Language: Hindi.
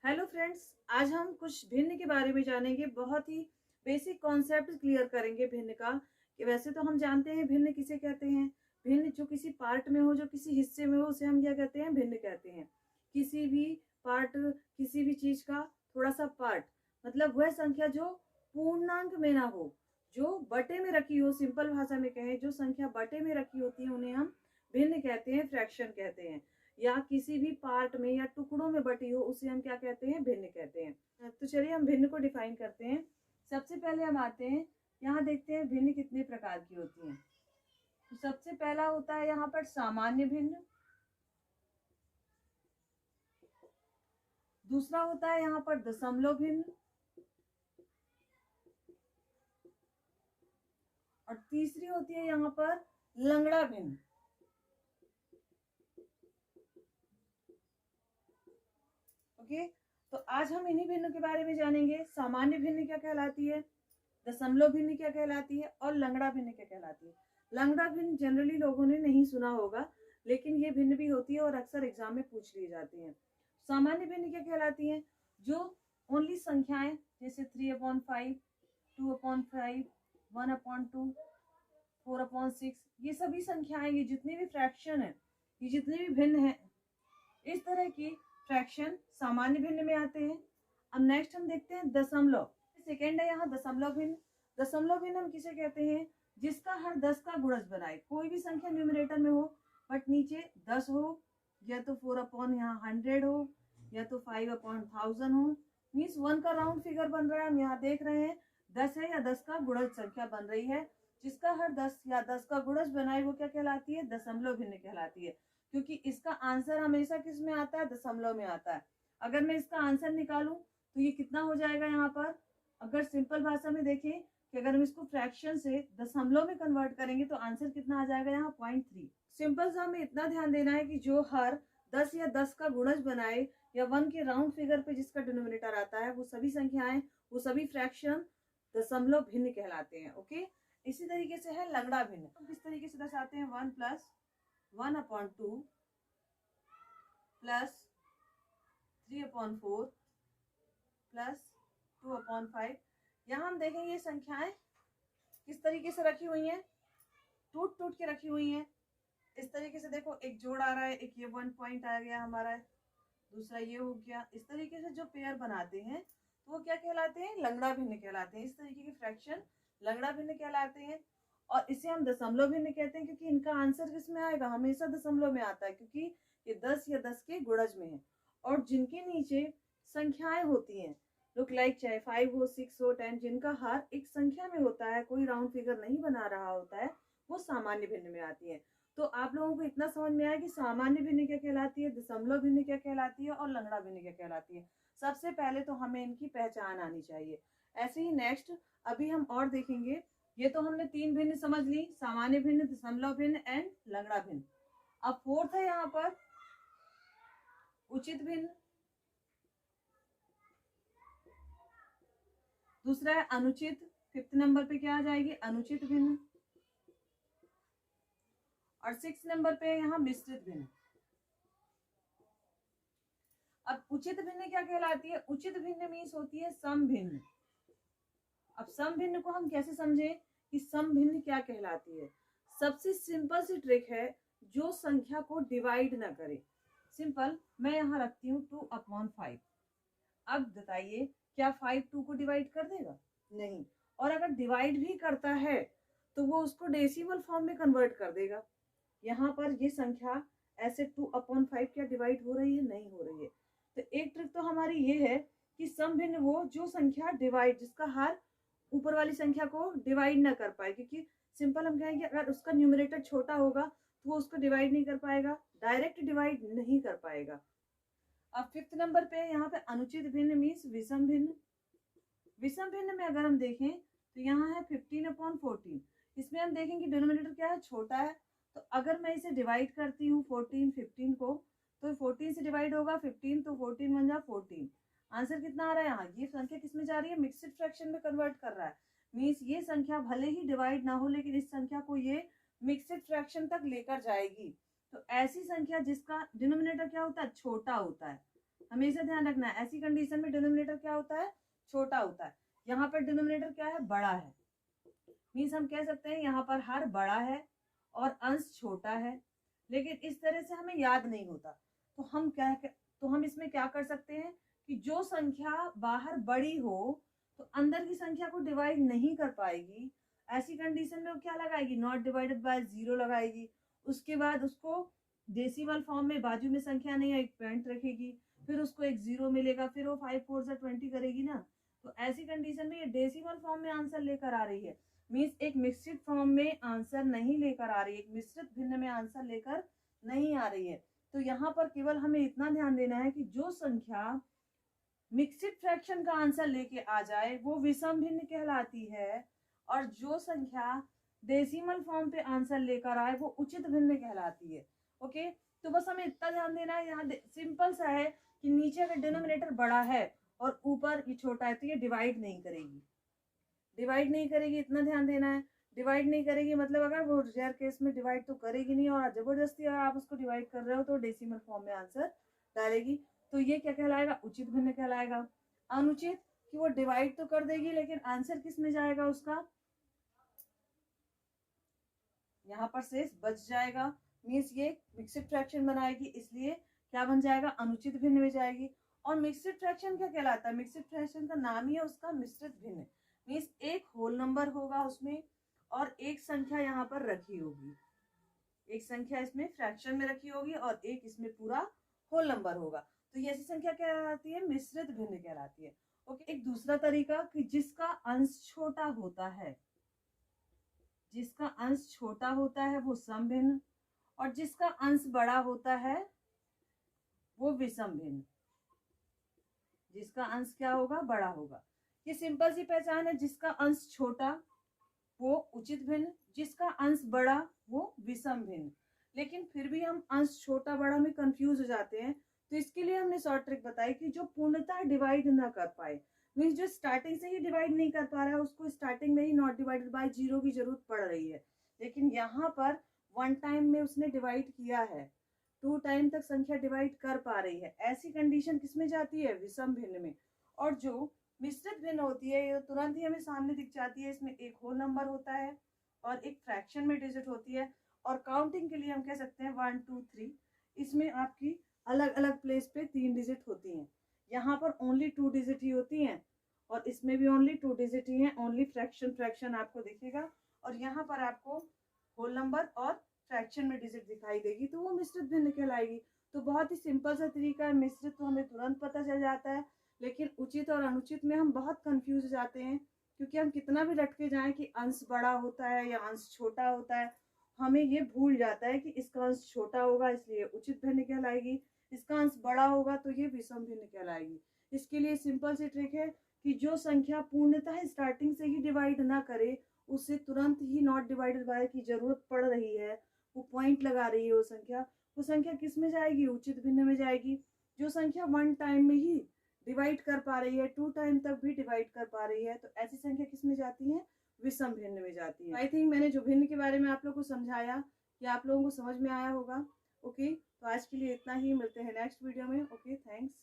हेलो फ्रेंड्स, आज हम कुछ भिन्न के बारे में जानेंगे। बहुत ही बेसिक कॉन्सेप्ट क्लियर करेंगे भिन्न का। कि वैसे तो हम जानते हैं भिन्न किसे कहते हैं। भिन्न जो किसी पार्ट में हो, जो किसी हिस्से में हो, उसे हम क्या कहते हैं? भिन्न कहते हैं। किसी भी पार्ट, किसी भी चीज का थोड़ा सा पार्ट, मतलब वह संख्या जो पूर्णांक में ना हो, जो बटे में रखी हो। सिंपल भाषा में कहें, जो संख्या बटे में रखी होती है उन्हें हम भिन्न कहते हैं, फ्रैक्शन कहते हैं। या किसी भी पार्ट में या टुकड़ों में बटी हो, उसे हम क्या कहते हैं? भिन्न कहते हैं। तो चलिए हम भिन्न को डिफाइन करते हैं। सबसे पहले हम आते हैं, यहाँ देखते हैं भिन्न कितने प्रकार की होती हैं। तो सबसे पहला होता है यहाँ पर सामान्य भिन्न। दूसरा होता है यहाँ पर दशमलव भिन्न। और तीसरी होती है यहाँ पर लंगड़ा भिन्न। ओके, तो आज हम इन्हीं भिन्न के बारे में जानेंगे। सामान्य भिन्न क्या कहलाती है, दशमलव भिन्न क्या कहलाती है, और लंगड़ा भिन्न क्या कहलाती है। लंगड़ा भिन्न जनरली लोगों ने नहीं सुना होगा, लेकिन ये भिन्न भी होती है और अक्सर एग्जाम में पूछ ली जाती है। सामान्य भिन्न क्या कहलाती है? जो ओनली संख्याएं, जैसे 3/5, 2/5, 1/2, 4/6, ये सभी संख्याएं, ये जितने भी फ्रैक्शन है, ये जितने भी भिन्न है, इस तरह की फ्रैक्शन सामान्य भिन्न में आते हैं। अब नेक्स्ट हम देखते हैं दशमलव। सेकेंड है यहाँ दशमलव भिन्न। दशमलव भिन्न हम किसे कहते हैं? जिसका हर 10 का गुणज बनाए। कोई भी संख्या न्यूमरेटर में हो, बट नीचे 10 हो, या तो 4/100 हो, या तो 5/1000 हो। मीन्स 1 का राउंड फिगर बन रहा है। हम यहाँ देख रहे हैं 10 है या 10 का गुणज संख्या बन रही है। जिसका हर 10 या 10 का गुणज बनाए, वो क्या कहलाती है? दशमलव भिन्न कहलाती है। क्योंकि इसका आंसर हमेशा किस में आता है? दशमलव में आता है। अगर मैं इसका आंसर निकालूं तो ये कितना हो जाएगा यहाँ पर? अगर सिंपल भाषा में देखें कि अगर हम इसको फ्रैक्शन से दशमलव में कन्वर्ट करेंगे तो आंसर कितना आ जाएगा यहाँ? 0.3। सिंपल सा हमें इतना ध्यान देना है कि जो हर 10 या 10 का गुणज बनाए, या 1 के राउंड फिगर पे जिसका डिनोमिनेटर आता है, वो सभी संख्याएं, वो सभी फ्रैक्शन दशमलव भिन्न कहलाते हैं। ओके, इसी तरीके से है लंगड़ा भिन्न। किस तरीके से दर्शाते हैं? 1 + 1/2 प्लस 3/4 प्लस 2/5। यहाँ हम देखेंगे ये संख्याएं किस तरीके से रखी हुई हैं, टूट टूट के रखी हुई हैं। इस तरीके से देखो, एक जोड़ आ रहा है, एक ये 1 पॉइंट आ गया हमारा, दूसरा ये हो गया। इस तरीके से जो पेयर बनाते हैं तो वो क्या कहलाते हैं? लंगड़ा भिन्न कहलाते हैं। इस तरीके के फ्रैक्शन लंगड़ा भिन्न कहलाते हैं। और इसे हम दशमलव भिन्न कहते हैं, क्योंकि इनका आंसर किस में आएगा? हमेशा दशमलव में आता है, क्योंकि ये 10 या 10 के गुणज में है। और जिनके नीचे संख्याएं होती हैं, लुक लाइक, चाहे 5 हो, 6 हो, 10, जिनका हर एक संख्या में होता है, कोई राउंड फिगर नहीं बना रहा होता है, वो सामान्य भिन्न में आती है। तो आप लोगों को इतना समझ में आया कि सामान्य भिन्न क्या कहलाती है, दशमलव भिन्न क्या कहलाती है, और लंगड़ा भिन्न क्या कहलाती है। सबसे पहले तो हमें इनकी पहचान आनी चाहिए। ऐसे ही नेक्स्ट अभी हम और देखेंगे। ये तो हमने 3 भिन्न समझ ली, सामान्य भिन्न, दशमलव भिन्न एंड लंगड़ा भिन्न। अब फोर्थ है यहाँ पर उचित भिन्न। दूसरा है अनुचित। 5th नंबर पे क्या आ जाएगी? अनुचित भिन्न। और 6th नंबर पे यहाँ मिश्रित भिन्न। अब उचित भिन्न क्या कहलाती है? उचित भिन्न मीन्स होती है सम भिन्न। अब सम भिन्न को हम कैसे समझे कि सम भिन्न क्या कहलाती है? सबसे सिंपल सी ट्रिक है, जो संख्या को डिवाइड ना करे। सिंपल, मैं यहाँ रखती हूँ 2/5। अब बताइए, क्या 5 2 को डिवाइड कर देगा? नहीं। और अगर डिवाइड भी करता है तो वो उसको डेसिमल फॉर्म में कन्वर्ट कर देगा। यहाँ पर ये संख्या ऐसे 2/5 क्या डिवाइड हो रही है? नहीं हो रही है। तो एक ट्रिक तो हमारी ये है कि सम भिन्न वो जो संख्या डिवाइड, जिसका हर ऊपर वाली संख्या को डिवाइड ना कर पाए। क्योंकि सिंपल हम कहेंगे, अगर उसका न्यूमरेटर छोटा होगा तो वो उसको डिवाइड नहीं कर पाएगा, डायरेक्ट डिवाइड नहीं कर पाएगा। अब 5th नंबर पे यहाँ पे अनुचित भिन्न मीन्स विषम भिन्न। विषम भिन्न में अगर हम देखें तो यहाँ है 15/14। इसमें हम देखेंगे डिनोमिनेटर क्या है? छोटा है। तो अगर मैं इसे डिवाइड करती हूँ 15 को, तो 14 से डिवाइड होगा 15, तो 14 बन जा 14। आंसर कितना आ रहा है यहाँ? ये संख्या किसमें जा रही है? मिक्स्ड फ्रैक्शन में कन्वर्ट कर रहा है। मीन्स ये संख्या भले ही डिवाइड ना हो, लेकिन इस संख्या को ये मिक्स्ड फ्रैक्शन तक लेकर जाएगी। तो ऐसी संख्या जिसका डिनोमिनेटर क्या होता है? छोटा होता है। हमेशा ध्यान रखना है, ऐसी कंडीशन में डिनोमिनेटर क्या होता है, छोटा होता है। यहाँ पर डिनोमिनेटर क्या है, बड़ा है। मीन्स हम कह सकते हैं यहाँ पर हर बड़ा है और अंश छोटा है, लेकिन इस तरह से हमें याद नहीं होता। तो हम इसमें क्या कर सकते हैं कि जो संख्या बाहर बड़ी हो तो अंदर की संख्या को डिवाइड नहीं कर पाएगी, ऐसी कंडीशन में वो क्या लगाएगी, नॉट डिवाइडेड बाय 0 लगाएगी। उसके बाद उसको डेसिमल फॉर्म में बाजू में संख्या नहीं है, एक पॉइंट रखेगी, फिर उसको एक 0 मिलेगा, फिर वो 5 4 से 20 करेगी ना। तो ऐसी कंडीशन में ये डेसिमल फॉर्म में आंसर लेकर आ रही है, मीन्स एक मिक्सड फॉर्म में आंसर नहीं लेकर आ रही है, एक मिश्रित भिन्न में आंसर लेकर नहीं आ रही है। तो यहाँ पर केवल हमें इतना ध्यान देना है कि जो संख्या मिक्सड फ्रैक्शन का आंसर लेके आ जाए वो विषम भिन्न कहलाती है, और जो संख्या डेसिमल फॉर्म पे आंसर लेकर आए वो उचित भिन्न कहलाती है। ओके, तो बस हमें इतना ध्यान देना है, यहाँ सिंपल सा है कि नीचे अगर डिनोमिनेटर बड़ा है और ऊपर ये छोटा है तो ये डिवाइड नहीं करेगी, डिवाइड नहीं करेगी, इतना ध्यान देना है। डिवाइड नहीं करेगी मतलब अगर वो रेयर केस में डिवाइड तो करेगी नहीं, और जबरदस्ती अगर आप उसको डिवाइड कर रहे हो तो डेसिमल फॉर्म में आंसर डालेगी। तो ये क्या कहलाएगा, उचित भिन्न कहलाएगा। अनुचित कि वो डिवाइड तो कर देगी लेकिन आंसर किस में जाएगा उसका, यहाँ पर शेष बच जाएगा, मीन्स ये मिक्सड फ्रैक्शन बनाएगी, इसलिए क्या बन जाएगा, अनुचित भिन्न में जाएगी। और मिक्सड फ्रैक्शन क्या कहलाता है, मिक्सड फ्रैक्शन का नाम ही है उसका मिश्रित भिन्न, मीन्स एक होल नंबर होगा उसमें और एक संख्या यहाँ पर रखी होगी, एक संख्या इसमें फ्रैक्शन में रखी होगी और एक इसमें पूरा होल नंबर होगा। तो ये ऐसी संख्या क्या कहलाती है, मिश्रित भिन्न कहलाती है। ओके, एक दूसरा तरीका कि जिसका अंश छोटा होता है, जिसका अंश छोटा होता है वो सम भिन्न, और जिसका अंश बड़ा होता है वो विषम भिन्न। जिसका अंश क्या होगा, बड़ा होगा। ये सिंपल सी पहचान है, जिसका अंश छोटा वो उचित भिन्न, जिसका अंश बड़ा वो विषम भिन्न। लेकिन फिर भी हम अंश छोटा बड़ा में कंफ्यूज हो जाते हैं, तो इसके लिए हमने शॉर्ट ट्रिक बताई कि जो पूर्णतः डिवाइड ना कर पाए, मीन्स जो स्टार्टिंग से ही डिवाइड नहीं कर पा रहा है उसको स्टार्टिंग में ही नॉट डिवाइडेड बाय 0 की जरूरत पड़ रही है, लेकिन यहाँ पर 1 टाइम में उसने डिवाइड किया है, 2 टाइम तक संख्या डिवाइड कर पा रही है, ऐसी कंडीशन किसमें जाती है, विषम भिन्न में। और जो मिश्रित भिन्न होती है ये तुरंत ही हमें सामने दिख जाती है, इसमें एक होल नंबर होता है और एक फ्रैक्शन में डिजिट होती है, और काउंटिंग के लिए हम कह सकते हैं 1 2 3, इसमें आपकी अलग अलग प्लेस पे 3 डिजिट होती हैं, यहाँ पर ओनली 2 डिजिट ही होती हैं, और इसमें भी ओनली 2 डिजिट ही हैं, ओनली फ्रैक्शन आपको दिखेगा, और यहाँ पर आपको होल नंबर और फ्रैक्शन में डिजिट दिखाई देगी, तो वो मिश्रित भिन्न कहलाएगी। तो बहुत ही सिंपल सा तरीका है, मिश्रित तो हमें तुरंत पता चल जाता है, लेकिन उचित और अनुचित में हम बहुत कंफ्यूज जाते हैं, क्योंकि हम कितना भी रट के जाएं कि अंश बड़ा होता है या अंश छोटा होता है, हमें ये भूल जाता है कि इसका अंश छोटा होगा इसलिए उचित भिन्न कहलाएगी, इसका अंश बड़ा होगा तो ये विषम भिन्न कहलाएगी। इसके लिए सिंपल सी ट्रिक है कि जो संख्या पूर्णतः स्टार्टिंग से ही डिवाइड ना करे, उससे तुरंत ही नॉट डिवाइडेड बाय की जरूरत पड़ रही है, वो पॉइंट लगा रही है, वो संख्या किस में जाएगी, उचित भिन्न में जाएगी। जो संख्या 1 टाइम में ही डिवाइड कर पा रही है, 2 टाइम तक भी डिवाइड कर पा रही है, तो ऐसी संख्या किस में जाती है, विषम भिन्न में जाती है। आई थिंक मैंने जो भिन्न के बारे में आप लोगों को समझाया कि आप लोगों को समझ में आया होगा। ओके, तो आज के लिए इतना ही, मिलते हैं नेक्स्ट वीडियो में। Okay, thanks.